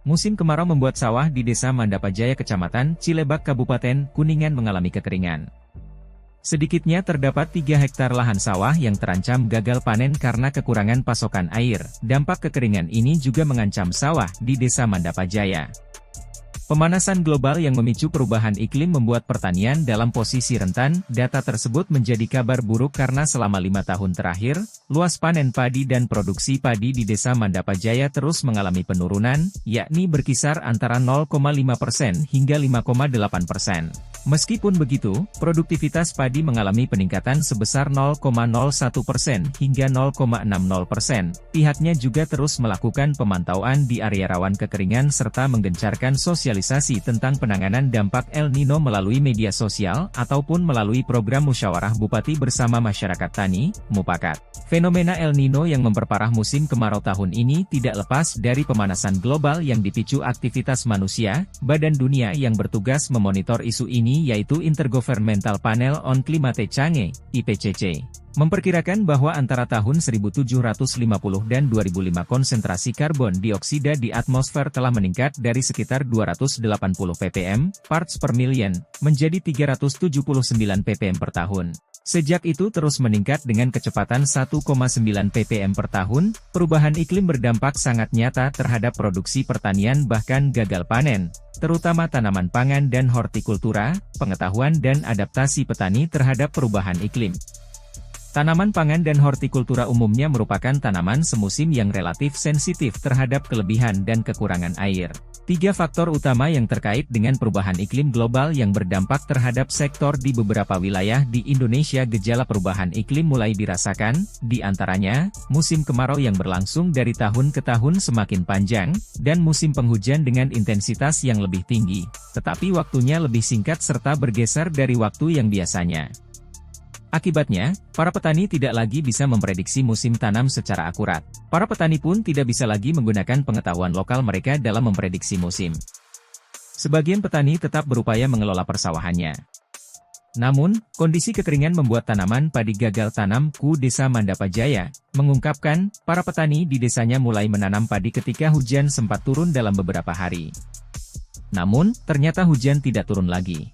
Musim kemarau membuat sawah di Desa Mandapajaya Kecamatan Cilebak Kabupaten Kuningan mengalami kekeringan. Sedikitnya terdapat 3 hektar lahan sawah yang terancam gagal panen karena kekurangan pasokan air. Dampak kekeringan ini juga mengancam sawah di Desa Mandapajaya. Pemanasan global yang memicu perubahan iklim membuat pertanian dalam posisi rentan. Data tersebut menjadi kabar buruk karena selama 5 tahun terakhir, luas panen padi dan produksi padi di Desa Mandapajaya terus mengalami penurunan, yakni berkisar antara 0,5% hingga 5,8%. Meskipun begitu, produktivitas padi mengalami peningkatan sebesar 0,01% hingga 0,60%. Pihaknya juga terus melakukan pemantauan di area rawan kekeringan serta menggencarkan sosialisasi tentang penanganan dampak El Nino melalui media sosial ataupun melalui program musyawarah bupati bersama masyarakat tani, Mupakat. Fenomena El Nino yang memperparah musim kemarau tahun ini tidak lepas dari pemanasan global yang dipicu aktivitas manusia. Badan dunia yang bertugas memonitor isu ini yaitu Intergovernmental Panel on Climate Change, IPCC, memperkirakan bahwa antara tahun 1750 dan 2005 konsentrasi karbon dioksida di atmosfer telah meningkat dari sekitar 280 ppm, parts per million, menjadi 379 ppm per tahun. Sejak itu terus meningkat dengan kecepatan 1,9 ppm per tahun. Perubahan iklim berdampak sangat nyata terhadap produksi pertanian bahkan gagal panen, terutama tanaman pangan dan hortikultura. Pengetahuan dan adaptasi petani terhadap perubahan iklim. Tanaman pangan dan hortikultura umumnya merupakan tanaman semusim yang relatif sensitif terhadap kelebihan dan kekurangan air. 3 faktor utama yang terkait dengan perubahan iklim global yang berdampak terhadap sektor di beberapa wilayah di Indonesia. Gejala perubahan iklim mulai dirasakan, di antaranya, musim kemarau yang berlangsung dari tahun ke tahun semakin panjang, dan musim penghujan dengan intensitas yang lebih tinggi, tetapi waktunya lebih singkat serta bergeser dari waktu yang biasanya. Akibatnya, para petani tidak lagi bisa memprediksi musim tanam secara akurat. Para petani pun tidak bisa lagi menggunakan pengetahuan lokal mereka dalam memprediksi musim. Sebagian petani tetap berupaya mengelola persawahannya. Namun, kondisi kekeringan membuat tanaman padi gagal tanam. Desa Mandapajaya mengungkapkan, para petani di desanya mulai menanam padi ketika hujan sempat turun dalam beberapa hari. Namun, ternyata hujan tidak turun lagi.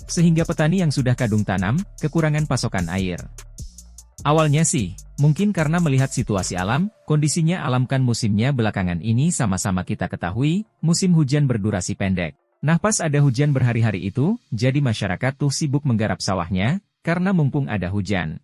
Sehingga petani yang sudah kadung tanam, kekurangan pasokan air. Awalnya sih, mungkin karena melihat situasi alam, kondisinya alam kan musimnya belakangan ini sama-sama kita ketahui, musim hujan berdurasi pendek. Nah pas ada hujan berhari-hari itu, jadi masyarakat tuh sibuk menggarap sawahnya, karena mumpung ada hujan.